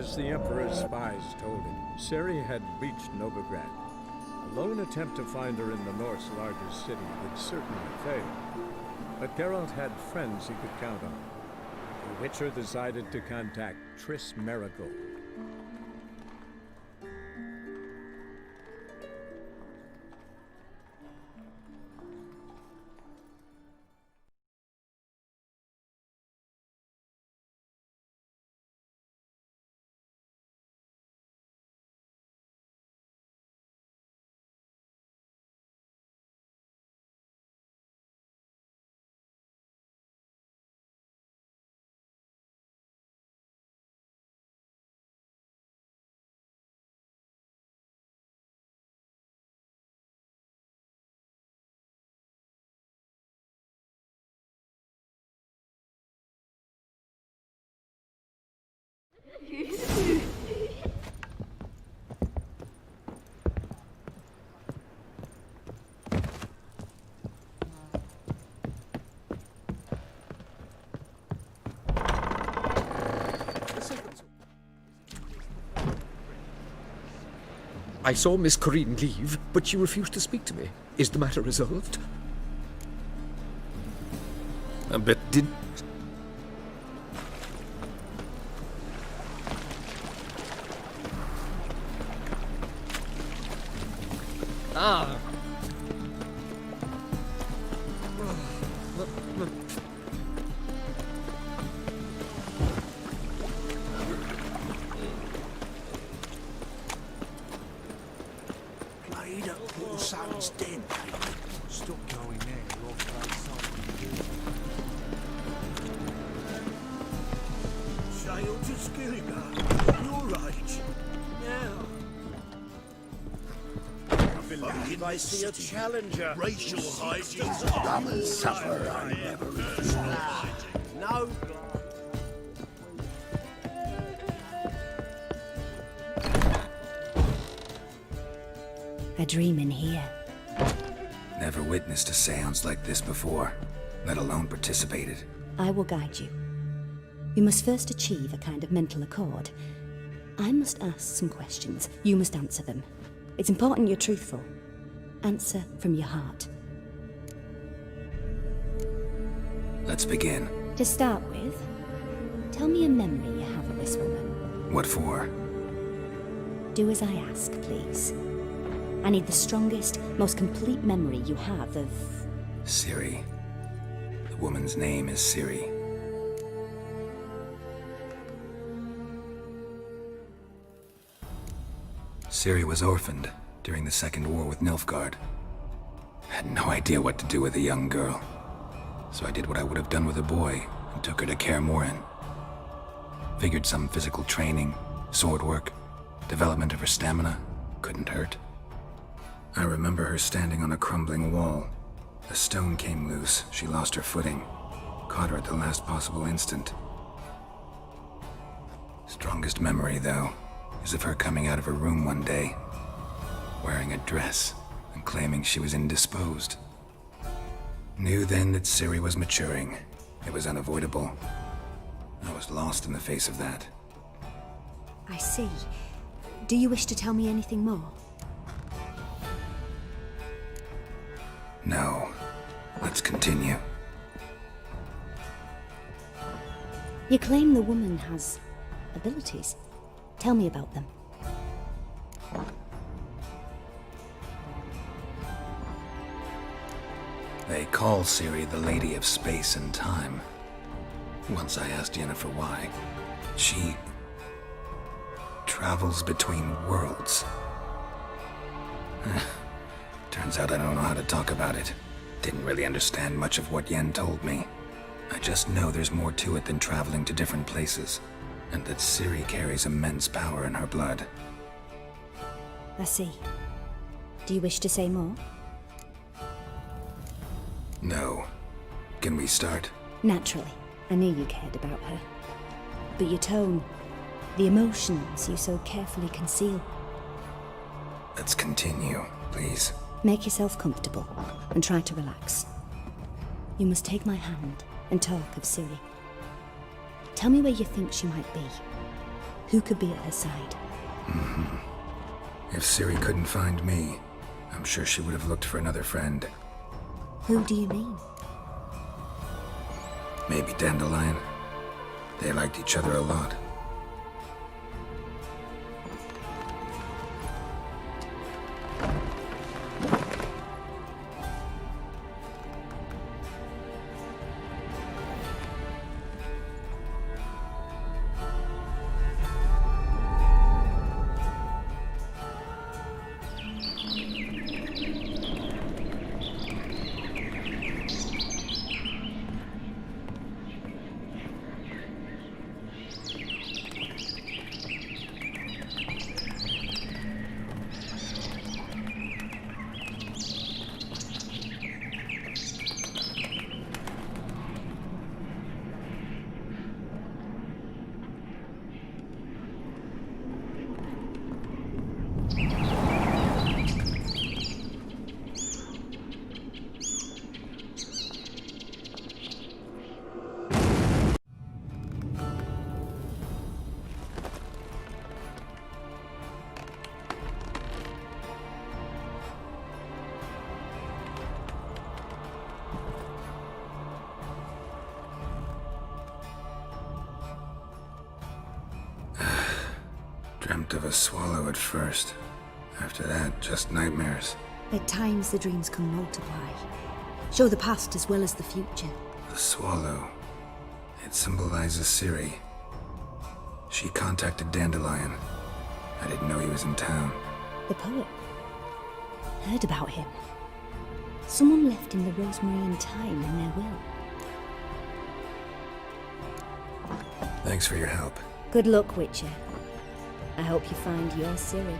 as the Emperor's spies told him, Ciri had reached Novigrad. A lone attempt to find her in the North's largest city would certainly fail. But Geralt had friends he could count on. The Witcher decided to contact Triss Merigold. I saw Miss Corrine leave, but she refused to speak to me. Is the matter resolved? But did... Ah! Played at Poor Son's Den. Stop going there, you're off Sail to Skilligar, your age. Now. I believe I see a challenger. Racial hygiene. Come and suffer on revolution. No. A dream in here. Never witnessed a seance like this before, let alone participated. I will guide you. You must first achieve a kind of mental accord. I must ask some questions. You must answer them. It's important you're truthful. Answer from your heart. Let's begin. To start with, tell me a memory you have of this woman. What for? Do as I ask, please. I need the strongest, most complete memory you have of... Ciri. The woman's name is Ciri. Ciri was orphaned during the Second War with Nilfgaard. Had no idea what to do with a young girl. So I did what I would have done with a boy and took her to Kaer Morhen. Figured some physical training, sword work, development of her stamina couldn't hurt. I remember her standing on a crumbling wall. A stone came loose, she lost her footing. Caught her at the last possible instant. Strongest memory, though, is of her coming out of her room one day, wearing a dress and claiming she was indisposed. Knew then that Ciri was maturing. It was unavoidable. I was lost in the face of that. I see. Do you wish to tell me anything more? No. Let's continue. You claim the woman has abilities. Tell me about them. They call Ciri the Lady of Space and Time. Once I asked Yennefer why. She travels between worlds. Turns out I don't know how to talk about it. Didn't really understand much of what Yen told me. I just know there's more to it than traveling to different places, and that Ciri carries immense power in her blood. I see. Do you wish to say more? No. Can we start? Naturally. I knew you cared about her. But your tone, the emotions you so carefully conceal. Let's continue, please. Make yourself comfortable and try to relax. You must take my hand and talk of Ciri. Tell me where you think she might be. Who could be at her side? If Ciri couldn't find me, I'm sure she would have looked for another friend. Who do you mean? Maybe Dandelion. They liked each other a lot. Dreamt of a swallow at first. After that, just nightmares. At times, the dreams can multiply. Show the past as well as the future. The swallow. It symbolizes Ciri. She contacted Dandelion. I didn't know he was in town. The poet. Heard about him. Someone left him the rosemary and thyme in their will. Thanks for your help. Good luck, Witcher. I hope you find your Ciri.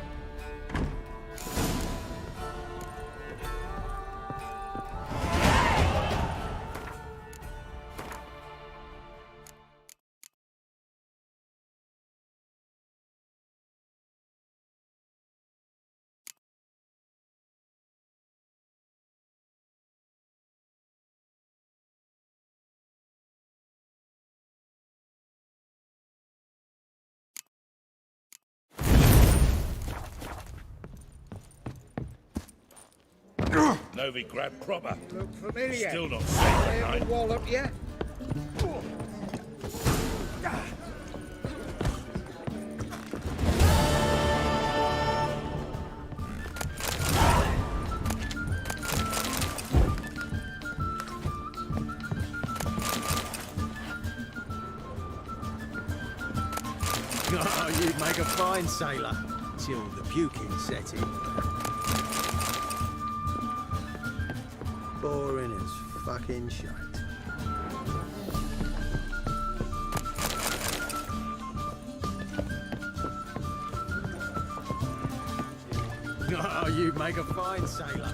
Novigrad proper. Look familiar. Still not safe at I night. ever wallop yet? Oh, you'd make a fine sailor. Till the puking set in. Boring as fucking shite. Oh, you'd make a fine sailor.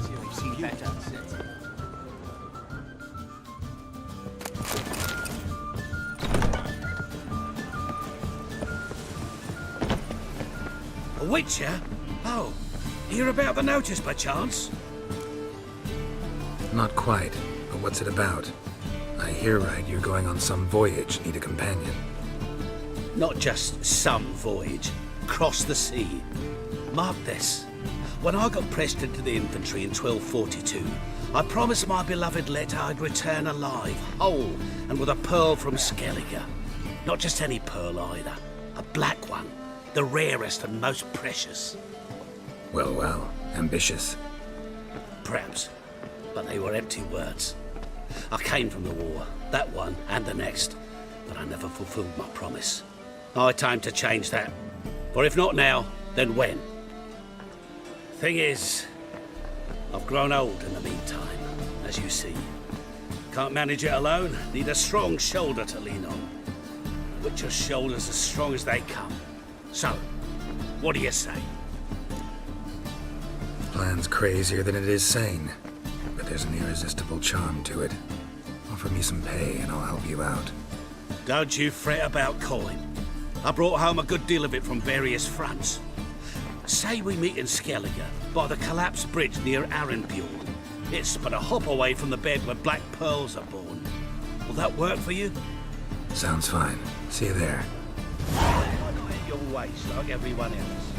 Till the puking set in. A Witcher? Oh, hear about the notice by chance? Not quite, but what's it about? I hear right you're going on some voyage, need a companion. Not just some voyage. Cross the sea. Mark this. When I got pressed into the infantry in 1242, I promised my beloved Letta I'd return alive, whole, and with a pearl from Skellige. Not just any pearl either. A black one. The rarest and most precious. Well, well, ambitious. Perhaps. But they were empty words. I came from the war, that one and the next, but I never fulfilled my promise. High time to change that. For if not now, then when? Thing is, I've grown old in the meantime, as you see. Can't manage it alone, need a strong shoulder to lean on. Witcher's shoulders as strong as they come. So, what do you say? Plan's crazier than it is sane, but there's an irresistible charm to it. Offer me some pay and I'll help you out. Don't you fret about coin. I brought home a good deal of it from various fronts. Say we meet in Skellige, by the collapsed bridge near Arenbjorn. It's but a hop away from the bed where black pearls are born. Will that work for you? Sounds fine. See you there. your ways like everyone else.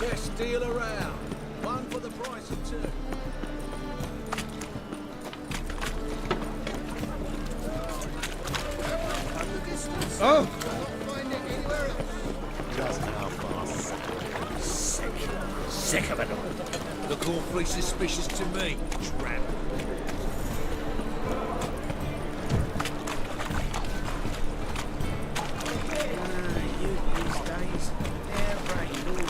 Best deal around. One for the price of two. Oh! Sick of it all. Look awfully suspicious to me, tramp. You these days, they're rain all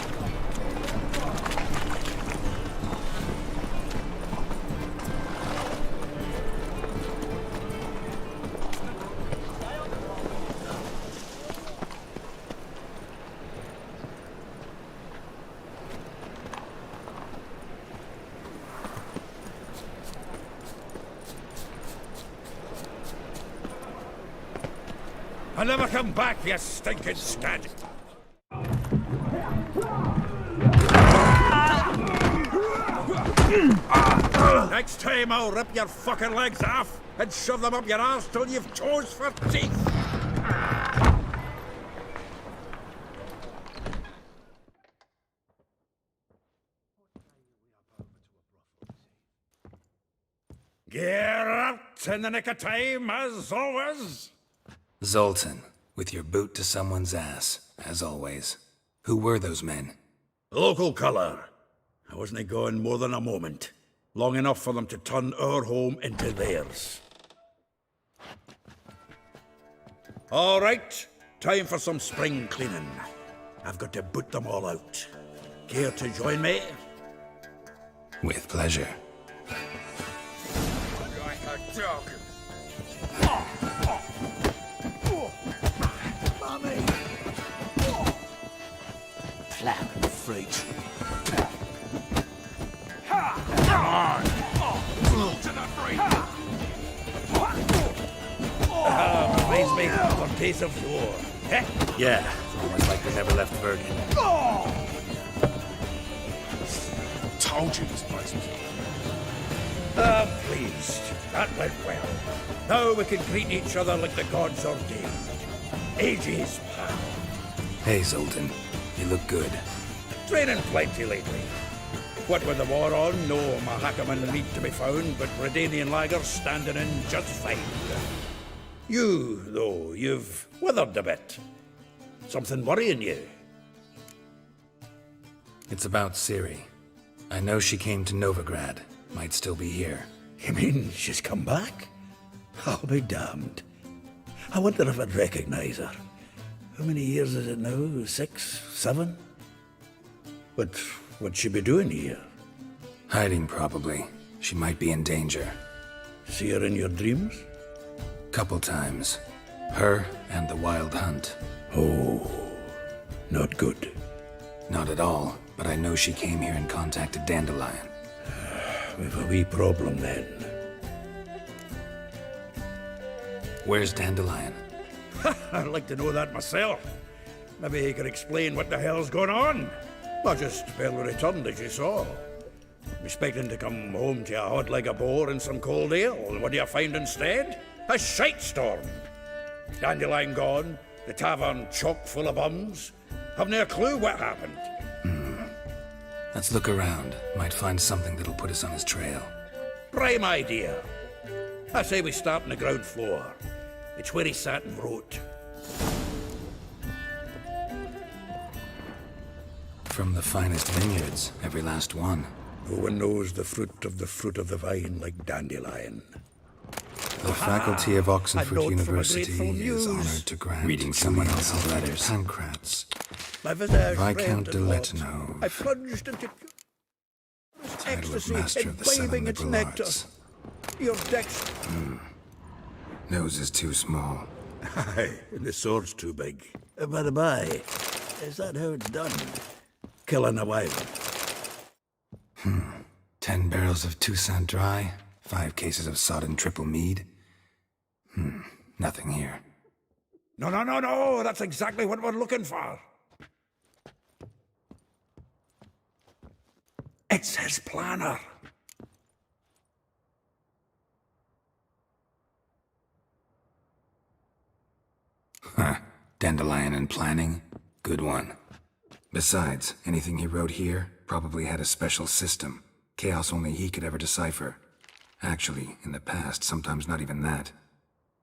I'll never come back, you stinking scad. Next time I'll rip your fucking legs off and shove them up your arse till you've toes for teeth. Get out in the nick of time, as always. Zoltan, with your boot to someone's ass, as always. Who were those men? Local colour. I wasn't gone more than a moment. Long enough for them to turn our home into theirs. All right, time for some spring cleaning. I've got to boot them all out. Care to join me? With pleasure. Like a dog. Mummy! Plowing freaks. Come on! To the free! Praise me for taste of war. Eh? Yeah, it's almost like they never left Virgin. Told you this place was... pleased. That went well. Now we can greet each other like the gods ordained. Ages, pal. Hey, Zoltan. You look good. Training plenty lately. What with the war on, no Mahakaman need to be found, but Redanian lagers standing in just fine. You, though, you've withered a bit. Something worrying you? It's about Ciri. I know she came to Novigrad. Might still be here. You mean she's come back? I'll be damned. I wonder if I'd recognize her. How many years is it now? 6, 7? But what'd she be doing here? Hiding, probably. She might be in danger. See her in your dreams? Couple times. Her and the Wild Hunt. Oh, not good. Not at all, but I know she came here and contacted Dandelion. We've a wee problem then. Where's Dandelion? I'd like to know that myself. Maybe he could explain what the hell's going on. I just barely returned, as you saw. I'm expecting to come home to a hod like a boar and some cold ale, and what do you find instead? A shite storm. Dandelion gone, the tavern chock full of bums. Have no clue what happened. Let's look around. Might find something that'll put us on his trail. Prime idea. I say we start on the ground floor. It's where he sat and wrote. From the finest vineyards, every last one. No one knows the fruit of the vine like Dandelion. The faculty of A Oxenford note from a University grateful is muse. honored to grant Reading someone Julian else's Alfred letters. Pancratz. My visage Viscount de and Lettenov. I plunged into Title of ecstasy, Master of the Seven imbibing its Liberal nectar. Arts. Your dex... Nose is too small. Aye, and the sword's too big. By the by, is that how it's done? Killing a wyvern. 10 barrels of Toussaint Dry, 5 cases of sodden triple mead. Nothing here. No, that's exactly what we're looking for. It's his planner. Dandelion and planning? Good one. Besides, anything he wrote here probably had a special system. Chaos only he could ever decipher. Actually, in the past, sometimes not even that.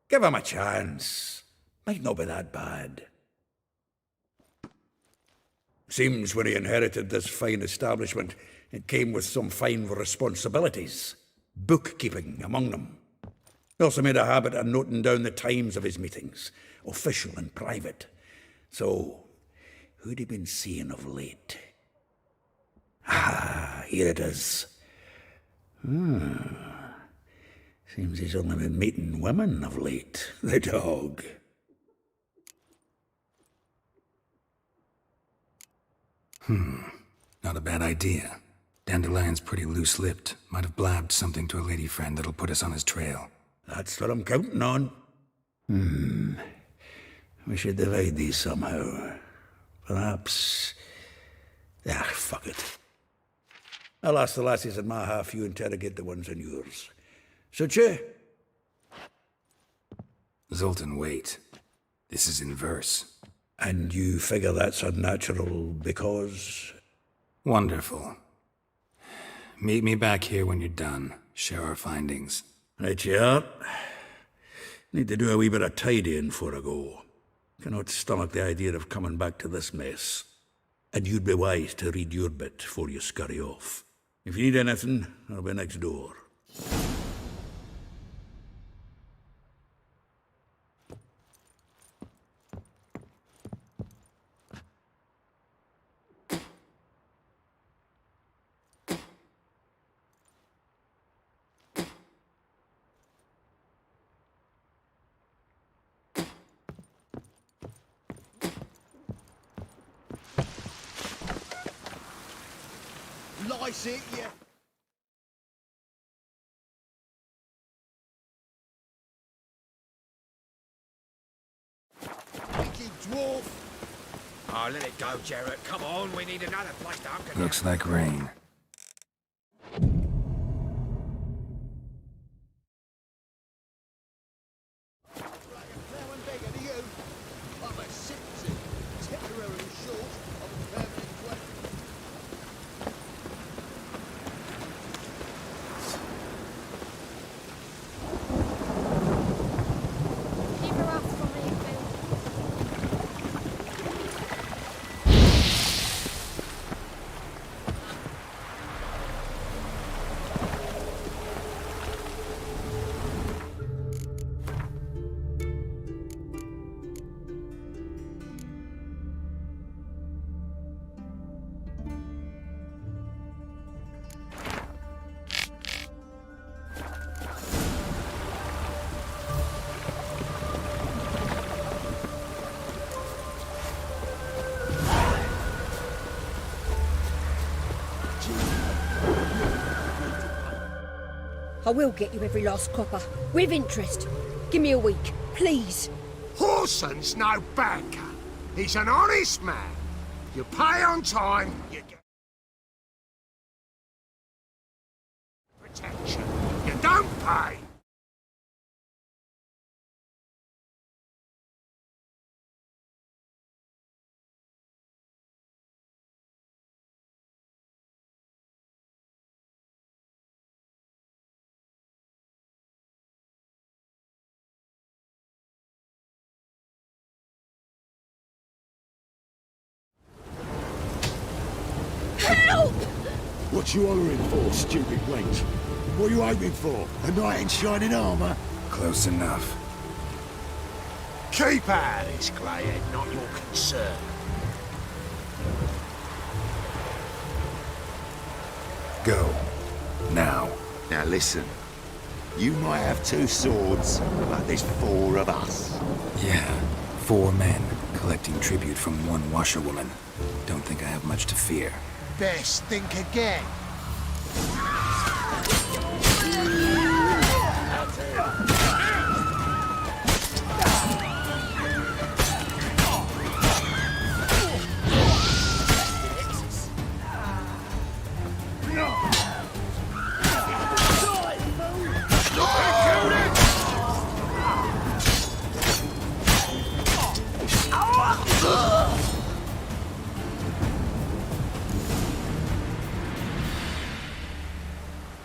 Give him a chance. Might not be that bad. Seems when he inherited this fine establishment, it came with some fine responsibilities. Bookkeeping among them. He also made a habit of noting down the times of his meetings, official and private. So, who'd he been seeing of late? Ah, here it is. Seems he's only been meeting women of late, the dog. Not a bad idea. Dandelion's pretty loose-lipped. Might have blabbed something to a lady friend that'll put us on his trail. That's what I'm counting on. We should divide these somehow. Perhaps... fuck it. I'll ask the lassies in my half, you interrogate the ones in yours. Suit you? Zoltan, wait. This is in verse. And you figure that's unnatural because... Wonderful. Meet me back here when you're done. Share our findings. Right you are. Need to do a wee bit of tidying before I go. Cannot stomach the idea of coming back to this mess. And you'd be wise to read your bit before you scurry off. If you need anything, I'll be next door. Lice it, yeah. Wicked dwarf. Oh, let it go, Jarrett. Come on, we need another place to hunker down. Looks like rain. Plowing beggar to you. I'm a citizen, temporarily short of a permanent dwelling. Keep her off from me, Bill. I will get you every last copper, with interest. Give me a week, please. Horson's no banker. He's an honest man. You pay on time, you get protection. You don't pay. Help! What you hollering for, stupid wench? What you hoping for? A knight in shining armour? Close enough. Keep out of this, Greyhead, not your concern. Go. Now. Now listen. You might have 2 swords, but there's 4 of us. Yeah, 4 men collecting tribute from 1 washerwoman. Don't think I have much to fear. Best think again.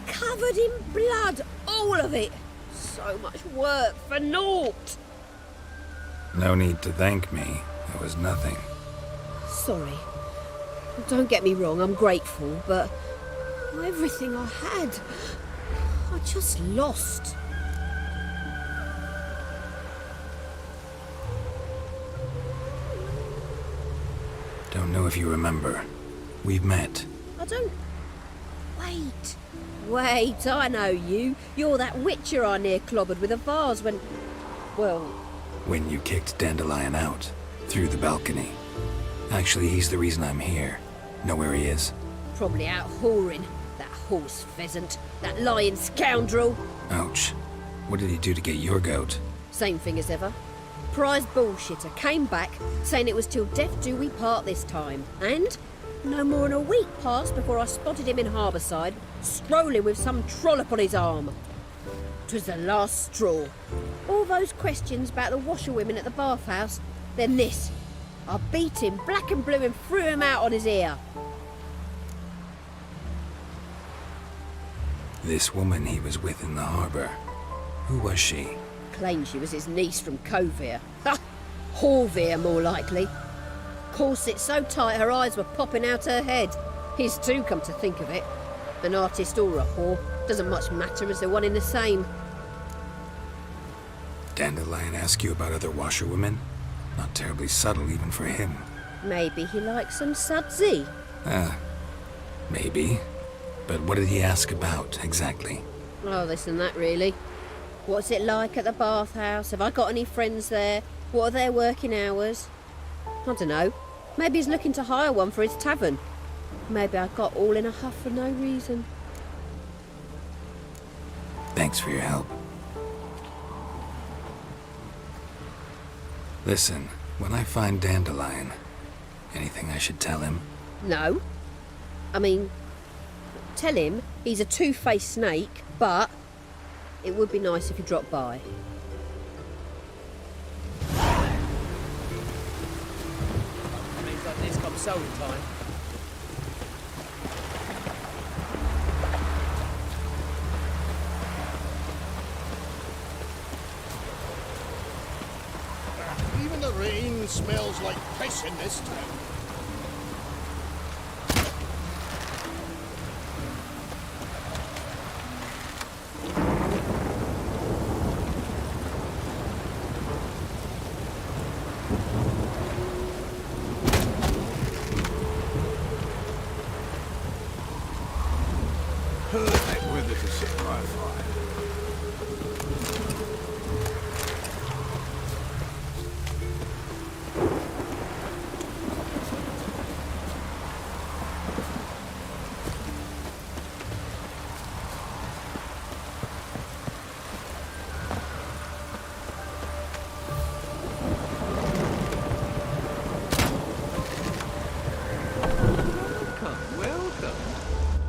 Covered in blood, all of it. So much work for naught. No need to thank me. It was nothing. Sorry. Don't get me wrong, I'm grateful, but everything I had, I just lost. Don't know if you remember. We've met. I don't... Wait, I know you. You're that witcher I near clobbered with a vase when... Well... When you kicked Dandelion out. Through the balcony. Actually, he's the reason I'm here. Know where he is? Probably out whoring. That horse pheasant. That lying scoundrel. Ouch. What did he do to get your goat? Same thing as ever. Prize bullshitter came back, saying it was till death do we part this time. And no more than a week passed before I spotted him in Harbourside, strolling with some trollop on his arm. 'Twas the last straw. All those questions about the washerwomen at the bathhouse, then this. I beat him black and blue and threw him out on his ear. This woman he was with in the harbour. Who was she? Claimed she was his niece from Kovir. Ha! Horvir, more likely. Corset so tight her eyes were popping out her head. His too, come to think of it. An artist or a whore, doesn't much matter as they're one in the same. Dandelion ask you about other washerwomen? Not terribly subtle even for him. Maybe he likes some sudsy. Maybe. But what did he ask about, exactly? Oh, this and that, really. What's it like at the bathhouse? Have I got any friends there? What are their working hours? I don't know. Maybe he's looking to hire one for his tavern. Maybe I got all in a huff for no reason. Thanks for your help. Listen, when I find Dandelion, anything I should tell him? No. I mean, tell him he's a two-faced snake, but it would be nice if he dropped by. Means like this comes sowing time. Even the rain smells like piss in this town. Perfect weather to sit by a fire.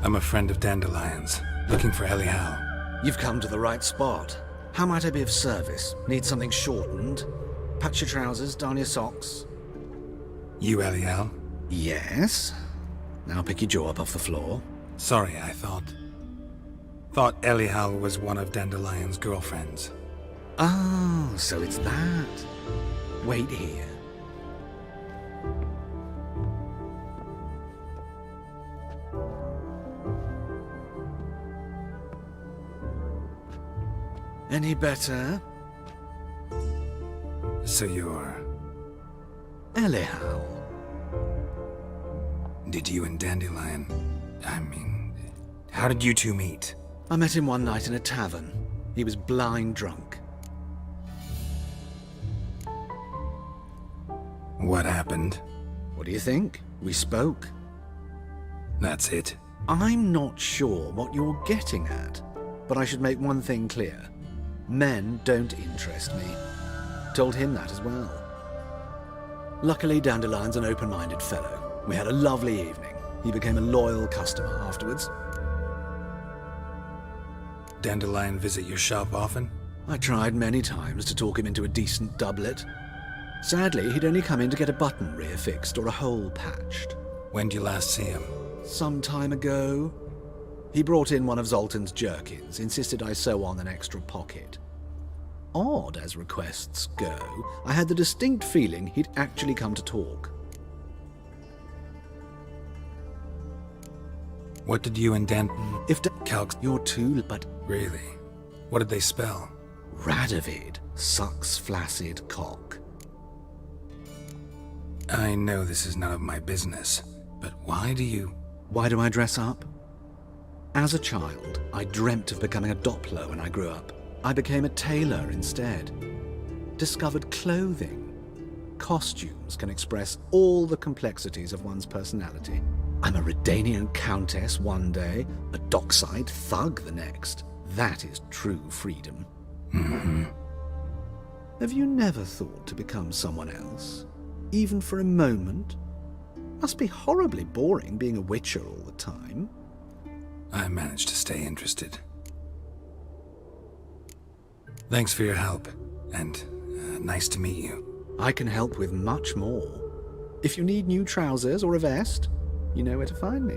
I'm a friend of Dandelion's, looking for Elial. You've come to the right spot. How might I be of service? Need something shortened? Patch your trousers, darn your socks. You Elial? Yes. Now pick your jaw up off the floor. Sorry, I thought Elial was one of Dandelion's girlfriends. Oh, so it's that. Wait here. Any better? So you're... Elihu. Did you and Dandelion... how did you two meet? I met him one night in a tavern. He was blind drunk. What happened? What do you think? We spoke. That's it. I'm not sure what you're getting at, but I should make one thing clear. Men don't interest me. Told him that as well. Luckily, Dandelion's an open-minded fellow. We had a lovely evening. He became a loyal customer afterwards. Dandelion visit your shop often? I tried many times to talk him into a decent doublet. Sadly, he'd only come in to get a button reaffixed or a hole patched. When did you last see him? Some time ago. He brought in one of Zoltan's jerkins, insisted I sew on an extra pocket. Odd as requests go, I had the distinct feeling he'd actually come to talk. What did you and If Calx... You're too, but... Really? What did they spell? Radovid sucks flaccid cock. I know this is none of my business, but why do you... Why do I dress up? As a child, I dreamt of becoming a Doppler when I grew up. I became a tailor instead. Discovered clothing. Costumes can express all the complexities of one's personality. I'm a Redanian countess one day, a dockside thug the next. That is true freedom. Mm-hmm. Have you never thought to become someone else? Even for a moment? Must be horribly boring being a witcher all the time. I managed to stay interested. Thanks for your help, and nice to meet you. I can help with much more. If you need new trousers or a vest, you know where to find me.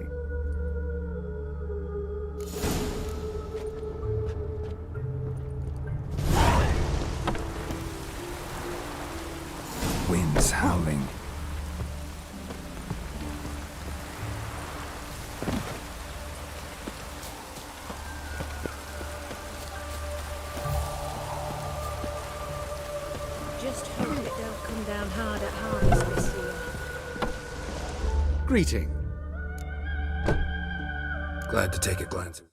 Wind's howling. Just hope it don't come down hard at harvest this year. Greeting. Glad to take a glance at